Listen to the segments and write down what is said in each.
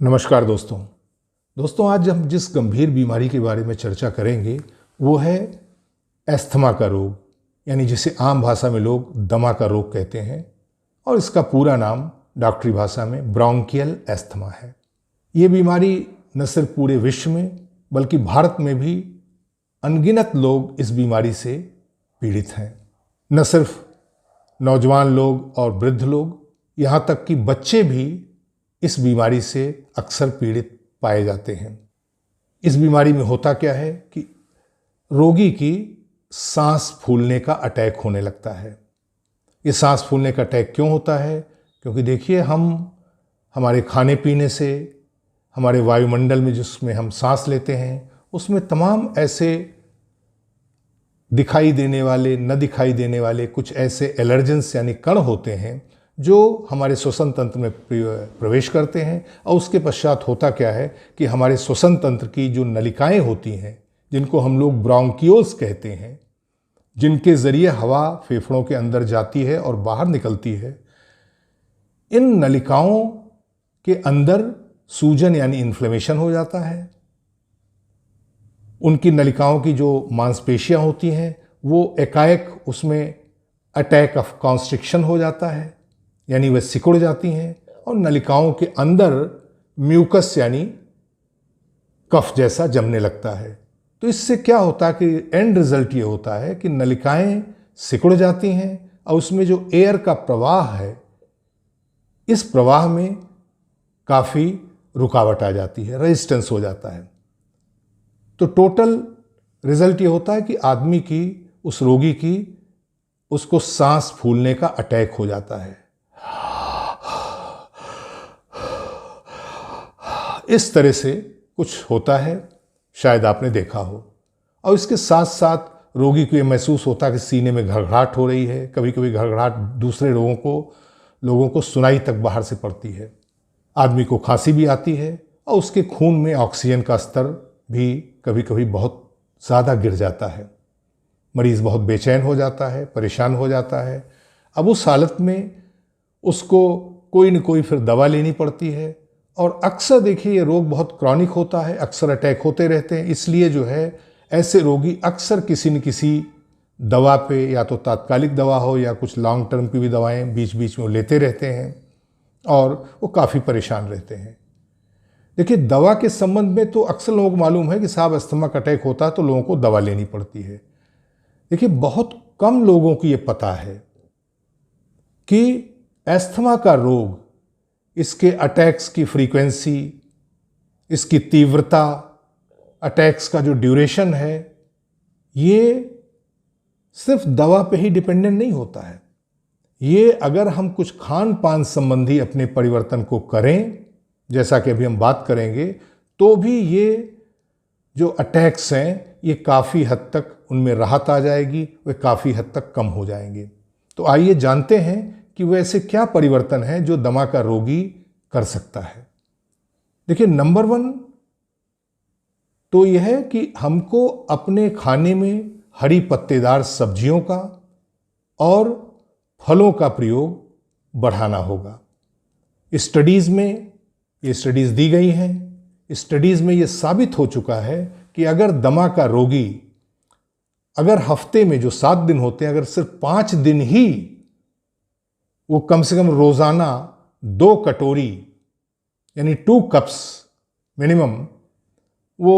नमस्कार दोस्तों आज हम जिस गंभीर बीमारी के बारे में चर्चा करेंगे वो है अस्थमा का रोग, यानी जिसे आम भाषा में लोग दमा का रोग कहते हैं और इसका पूरा नाम डॉक्टरी भाषा में ब्रोंकियल अस्थमा है। ये बीमारी न सिर्फ पूरे विश्व में बल्कि भारत में भी अनगिनत लोग इस बीमारी से पीड़ित हैं। न सिर्फ नौजवान लोग और वृद्ध लोग, यहाँ तक कि बच्चे भी इस बीमारी से अक्सर पीड़ित पाए जाते हैं। इस बीमारी में होता क्या है कि रोगी की सांस फूलने का अटैक होने लगता है। ये सांस फूलने का अटैक क्यों होता है? क्योंकि देखिए, हम हमारे खाने पीने से, हमारे वायुमंडल में जिसमें हम सांस लेते हैं, उसमें तमाम ऐसे दिखाई देने वाले, न दिखाई देने वाले कुछ ऐसे एलर्जेंस यानी कण होते हैं जो हमारे श्वसन तंत्र में प्रवेश करते हैं। और उसके पश्चात होता क्या है कि हमारे श्वसन तंत्र की जो नलिकाएं होती हैं, जिनको हम लोग ब्रोंकियोल्स कहते हैं, जिनके ज़रिए हवा फेफड़ों के अंदर जाती है और बाहर निकलती है, इन नलिकाओं के अंदर सूजन यानी इन्फ्लेमेशन हो जाता है। उनकी नलिकाओं की जो मांसपेशियां होती हैं वो एकाएक उसमें अटैक ऑफ कॉन्स्ट्रिक्शन हो जाता है, यानी वह सिकुड़ जाती हैं और नलिकाओं के अंदर म्यूकस यानी कफ जैसा जमने लगता है। तो इससे क्या होता है कि एंड रिजल्ट ये होता है कि नलिकाएं सिकुड़ जाती हैं और उसमें जो एयर का प्रवाह है, इस प्रवाह में काफ़ी रुकावट आ जाती है, रेजिस्टेंस हो जाता है। तो टोटल रिजल्ट ये होता है कि आदमी की, उस रोगी की, उसको सांस फूलने का अटैक हो जाता है। इस तरह से कुछ होता है, शायद आपने देखा हो। और इसके साथ साथ रोगी को ये महसूस होता है कि सीने में घड़घड़ाहट हो रही है। कभी कभी घड़घड़ाहट दूसरे लोगों को सुनाई तक बाहर से पड़ती है। आदमी को खांसी भी आती है और उसके खून में ऑक्सीजन का स्तर भी कभी कभी बहुत ज़्यादा गिर जाता है। मरीज़ बहुत बेचैन हो जाता है, परेशान हो जाता है। अब उस हालत में उसको कोई न कोई फिर दवा लेनी पड़ती है। और अक्सर देखिए, ये रोग बहुत क्रॉनिक होता है, अक्सर अटैक होते रहते हैं। इसलिए जो है, ऐसे रोगी अक्सर किसी न किसी दवा पे, या तो तात्कालिक दवा हो या कुछ लॉन्ग टर्म की भी दवाएं बीच बीच में वो लेते रहते हैं और वो काफ़ी परेशान रहते हैं। देखिए, दवा के संबंध में तो अक्सर लोगों को मालूम है कि साहब अस्थमा का अटैक होता है तो लोगों को दवा लेनी पड़ती है। देखिए, बहुत कम लोगों को ये पता है कि अस्थमा का रोग, इसके अटैक्स की फ्रीक्वेंसी, इसकी तीव्रता, अटैक्स का जो ड्यूरेशन है, ये सिर्फ दवा पे ही डिपेंडेंट नहीं होता है। ये अगर हम कुछ खान पान संबंधी अपने परिवर्तन को करें, जैसा कि अभी हम बात करेंगे, तो भी ये जो अटैक्स हैं ये काफ़ी हद तक उनमें राहत आ जाएगी, वे काफ़ी हद तक कम हो जाएंगे। तो आइए जानते हैं कि वो ऐसे क्या परिवर्तन हैं जो दमा का रोगी कर सकता है। देखिए, नंबर 1 तो यह है कि हमको अपने खाने में हरी पत्तेदार सब्जियों का और फलों का प्रयोग बढ़ाना होगा। स्टडीज़ में ये स्टडीज़ दी गई हैं। स्टडीज़ में ये साबित हो चुका है कि अगर दमा का रोगी, अगर हफ्ते में जो 7 दिन होते हैं, अगर सिर्फ 5 दिन ही वो कम से कम रोज़ाना 2 कटोरी यानी 2 कप्स मिनिमम वो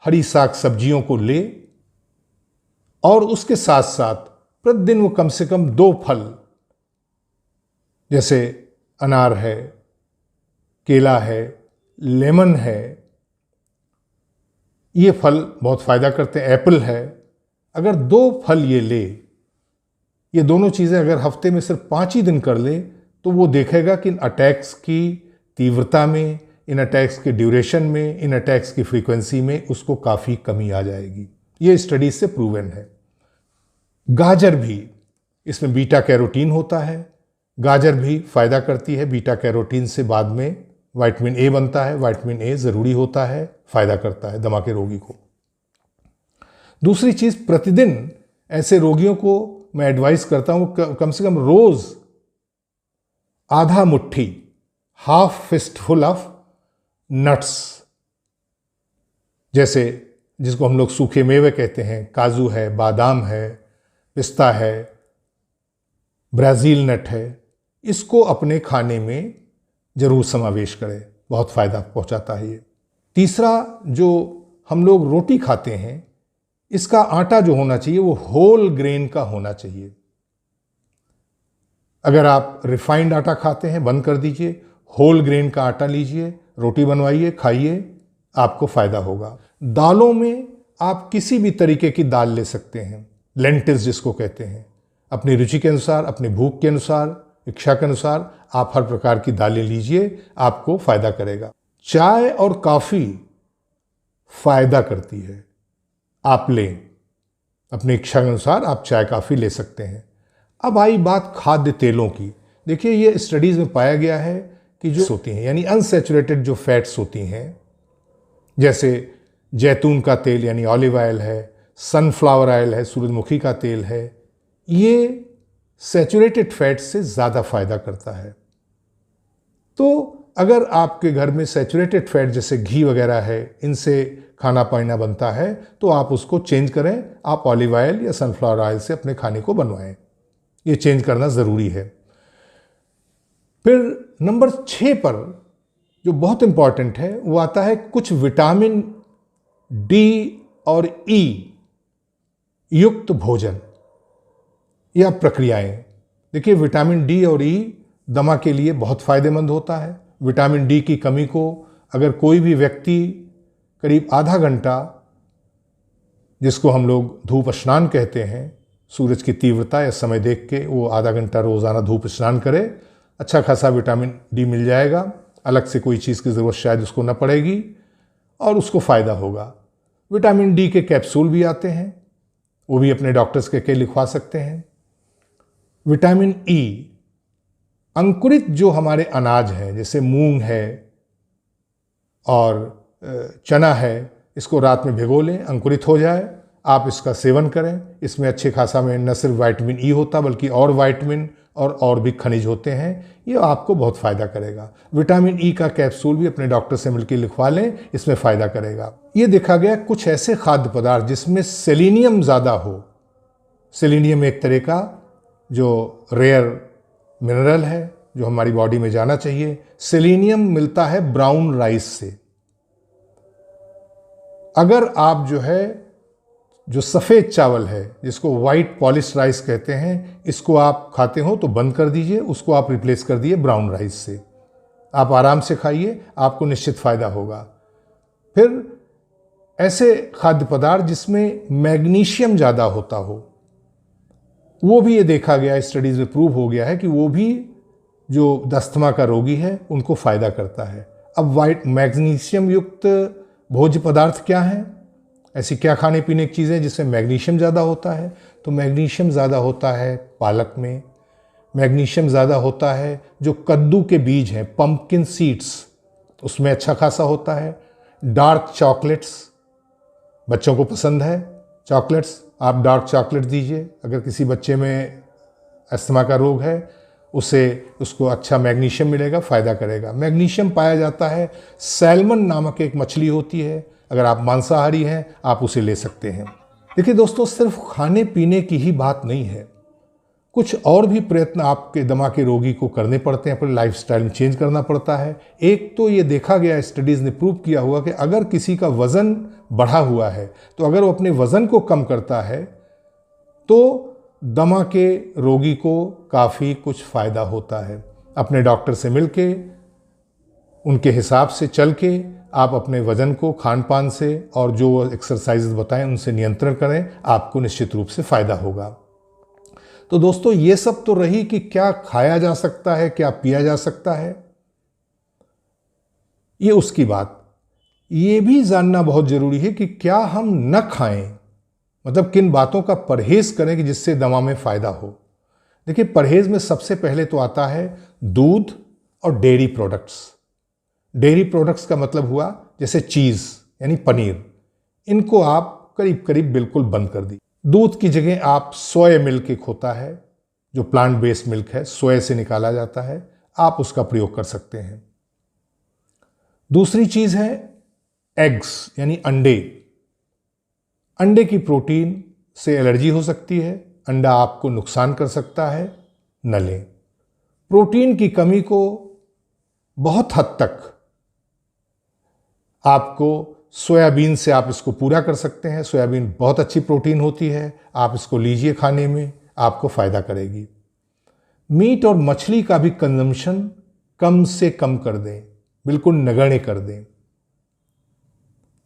हरी साग सब्जियों को ले, और उसके साथ साथ प्रतिदिन वो कम से कम 2 फल, जैसे अनार है, केला है, लेमन है, ये फल बहुत फ़ायदा करते हैं, एप्पल है, अगर 2 फल ये ले, ये दोनों चीज़ें अगर हफ्ते में सिर्फ 5 ही दिन कर ले, तो वो देखेगा कि इन अटैक्स की तीव्रता में, इन अटैक्स के ड्यूरेशन में, इन अटैक्स की फ्रीक्वेंसी में उसको काफ़ी कमी आ जाएगी। ये स्टडीज से प्रूवन है। गाजर भी, इसमें बीटा कैरोटीन होता है, गाजर भी फ़ायदा करती है। बीटा कैरोटीन से बाद में विटामिन ए बनता है। विटामिन ए ज़रूरी होता है, फ़ायदा करता है दमा के रोगी को। दूसरी चीज़, प्रतिदिन ऐसे रोगियों को मैं एडवाइस करता हूँ कम से कम रोज़ आधा मुट्ठी, half fist full of nuts, जैसे जिसको हम लोग सूखे मेवे कहते हैं, काजू है, बादाम है, पिस्ता है, ब्राज़ील नट है, इसको अपने खाने में ज़रूर समावेश करें, बहुत फ़ायदा पहुंचाता है ये। तीसरा, जो हम लोग रोटी खाते हैं, इसका आटा जो होना चाहिए वो होल ग्रेन का होना चाहिए। अगर आप रिफाइंड आटा खाते हैं, बंद कर दीजिए, होल ग्रेन का आटा लीजिए, रोटी बनवाइए, खाइए, आपको फ़ायदा होगा। दालों में आप किसी भी तरीके की दाल ले सकते हैं, लेंटिल्स जिसको कहते हैं। अपनी रुचि के अनुसार, अपनी भूख के अनुसार, इच्छा के अनुसार आप हर प्रकार की दालें लीजिए, आपको फ़ायदा करेगा। चाय और कॉफ़ी फ़ायदा करती है, आप लें, अपनी इच्छा के अनुसार आप चाय कॉफ़ी ले सकते हैं। अब आई बात खाद्य तेलों की। देखिए, ये स्टडीज़ में पाया गया है कि जो होती हैं यानी अनसैचुरेटेड जो फैट्स होती हैं, जैसे जैतून का तेल यानी ऑलिव ऑयल है, सनफ्लावर ऑयल है, सूरजमुखी का तेल है, ये सैचुरेटेड फैट से ज़्यादा फायदा करता है। तो अगर आपके घर में सैचुरेटेड फैट जैसे घी वगैरह है, इनसे खाना पीना बनता है, तो आप उसको चेंज करें, आप ऑलिव ऑयल या सनफ्लावर ऑयल से अपने खाने को बनवाएं। ये चेंज करना ज़रूरी है। फिर नंबर 6 पर जो बहुत इंपॉर्टेंट है वो आता है कुछ विटामिन डी और ई युक्त भोजन या प्रक्रियाएं। देखिए, विटामिन डी और ई दमा के लिए बहुत फ़ायदेमंद होता है। विटामिन डी की कमी को अगर कोई भी व्यक्ति करीब आधा घंटा, जिसको हम लोग धूप स्नान कहते हैं, सूरज की तीव्रता या समय देख के वो आधा घंटा रोज़ाना धूप स्नान करे, अच्छा खासा विटामिन डी मिल जाएगा। अलग से कोई चीज़ की ज़रूरत शायद उसको न पड़ेगी और उसको फ़ायदा होगा। विटामिन डी के कैप्सूल भी आते हैं, वो भी अपने डॉक्टर्स के लिखवा सकते हैं। विटामिन ई, अंकुरित जो हमारे अनाज हैं जैसे मूंग है और चना है, इसको रात में भिगो लें, अंकुरित हो जाए, आप इसका सेवन करें। इसमें अच्छे खासा में न सिर्फ विटामिन ई होता बल्कि और विटामिन और भी खनिज होते हैं, ये आपको बहुत फ़ायदा करेगा। विटामिन ई का कैप्सूल भी अपने डॉक्टर से मिलकर लिखवा लें, इसमें फ़ायदा करेगा। ये देखा गया कुछ ऐसे खाद्य पदार्थ जिसमें सेलेनियम ज़्यादा हो। सेलेनियम एक तरह का जो रेयर मिनरल है जो हमारी बॉडी में जाना चाहिए। सेलेनियम मिलता है ब्राउन राइस से। अगर आप जो सफ़ेद चावल है जिसको वाइट पॉलिश राइस कहते हैं, इसको आप खाते हो तो बंद कर दीजिए, उसको आप रिप्लेस कर दिए ब्राउन राइस से। आप आराम से खाइए, आपको निश्चित फ़ायदा होगा। फिर ऐसे खाद्य पदार्थ जिसमें मैग्नीशियम ज़्यादा होता हो, वो भी ये देखा गया, स्टडीज़ में प्रूव हो गया है कि वो भी जो दस्तमा का रोगी है उनको फ़ायदा करता है। अब मैग्नीशियम युक्त भोज्य पदार्थ क्या हैं? ऐसी क्या खाने पीने की चीज़ें जिसमें मैग्नीशियम ज़्यादा होता है? तो मैग्नीशियम ज़्यादा होता है पालक में, मैग्नीशियम ज़्यादा होता है जो कद्दू के बीज हैं, पंपकिन सीड्स, उसमें अच्छा खासा होता है। डार्क चॉकलेट्स, बच्चों को पसंद है चॉकलेट्स, आप डार्क चॉकलेट दीजिए। अगर किसी बच्चे में अस्थमा का रोग है उसको अच्छा मैग्नीशियम मिलेगा, फ़ायदा करेगा। मैग्नीशियम पाया जाता है, सैल्मन नामक एक मछली होती है, अगर आप मांसाहारी हैं आप उसे ले सकते हैं। देखिए दोस्तों, सिर्फ खाने पीने की ही बात नहीं है, कुछ और भी प्रयत्न आपके दमा के रोगी को करने पड़ते हैं, अपने लाइफस्टाइल में चेंज करना पड़ता है। एक तो ये देखा गया, स्टडीज़ ने प्रूव किया हुआ कि अगर किसी का वज़न बढ़ा हुआ है तो अगर वो अपने वज़न को कम करता है तो दमा के रोगी को काफ़ी कुछ फ़ायदा होता है। अपने डॉक्टर से मिलके उनके हिसाब से चल के आप अपने वज़न को खान पान से और जो एक्सरसाइज बताएं उनसे नियंत्रण करें, आपको निश्चित रूप से फ़ायदा होगा। तो दोस्तों, ये सब तो रही कि क्या खाया जा सकता है, क्या पिया जा सकता है, ये उसकी बात। ये भी जानना बहुत ज़रूरी है कि क्या हम न खाएं, मतलब किन बातों का परहेज़ करें कि जिससे दमा में फ़ायदा हो। देखिए, परहेज़ में सबसे पहले तो आता है दूध और डेयरी प्रोडक्ट्स। डेयरी प्रोडक्ट्स का मतलब हुआ जैसे चीज़ यानी पनीर, इनको आप करीब करीब बिल्कुल बंद कर दी। दूध की जगह आप सोया मिल्क एक होता है जो प्लांट बेस्ड मिल्क है, सोया से निकाला जाता है, आप उसका प्रयोग कर सकते हैं। दूसरी चीज़ है एग्स यानी अंडे। अंडे की प्रोटीन से एलर्जी हो सकती है, अंडा आपको नुकसान कर सकता है, न लें। प्रोटीन की कमी को बहुत हद तक आपको सोयाबीन से आप इसको पूरा कर सकते हैं। सोयाबीन बहुत अच्छी प्रोटीन होती है, आप इसको लीजिए, खाने में आपको फ़ायदा करेगी। मीट और मछली का भी कंजम्पशन कम से कम कर दें, बिल्कुल नगण्य कर दें।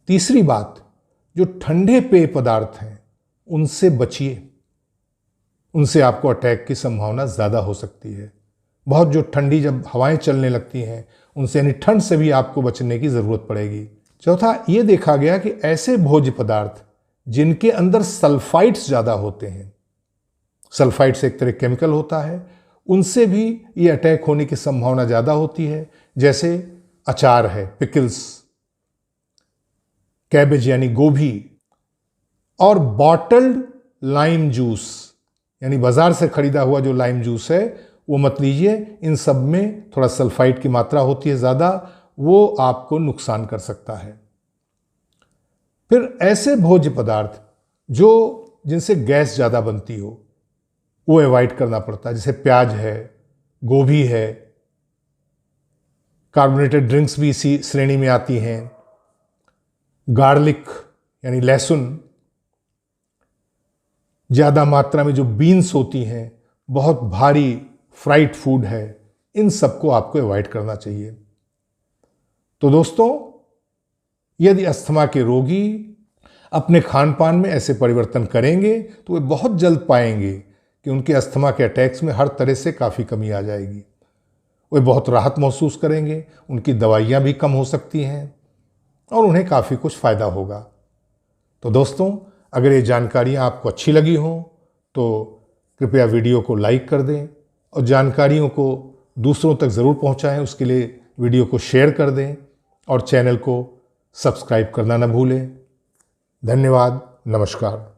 तीसरी बात, जो ठंडे पेय पदार्थ हैं उनसे बचिए, उनसे आपको अटैक की संभावना ज़्यादा हो सकती है। बहुत जो ठंडी जब हवाएं चलने लगती हैं उनसे यानी ठंड से भी आपको बचने की ज़रूरत पड़ेगी। चौथा, ये देखा गया कि ऐसे भोज्य पदार्थ जिनके अंदर सल्फाइड्स ज़्यादा होते हैं, सल्फाइड्स एक तरह केमिकल होता है, उनसे भी ये अटैक होने की संभावना ज़्यादा होती है। जैसे अचार है, पिकल्स, कैबेज यानी गोभी, और बॉटल्ड लाइम जूस यानी बाजार से खरीदा हुआ जो लाइम जूस है वो मत लीजिए। इन सब में थोड़ा सल्फाइड की मात्रा होती है ज़्यादा, वो आपको नुकसान कर सकता है। फिर ऐसे भोज्य पदार्थ जो जिनसे गैस ज़्यादा बनती हो वो अवॉइड करना पड़ता है, जैसे प्याज है, गोभी है, कार्बोनेटेड ड्रिंक्स भी इसी श्रेणी में आती हैं, गार्लिक यानी लहसुन, ज़्यादा मात्रा में जो बीन्स होती हैं, बहुत भारी फ्राइड फूड है, इन सबको आपको अवॉइड करना चाहिए। तो दोस्तों, यदि अस्थमा के रोगी अपने खान पान में ऐसे परिवर्तन करेंगे तो वे बहुत जल्द पाएंगे कि उनके अस्थमा के अटैक्स में हर तरह से काफ़ी कमी आ जाएगी। वे बहुत राहत महसूस करेंगे, उनकी दवाइयाँ भी कम हो सकती हैं और उन्हें काफ़ी कुछ फ़ायदा होगा। तो दोस्तों, अगर ये जानकारियाँ आपको अच्छी लगी हों तो कृपया वीडियो को लाइक कर दें और जानकारियों को दूसरों तक ज़रूर पहुँचाएँ। उसके लिए वीडियो को शेयर कर दें और चैनल को सब्सक्राइब करना न भूलें। धन्यवाद, नमस्कार।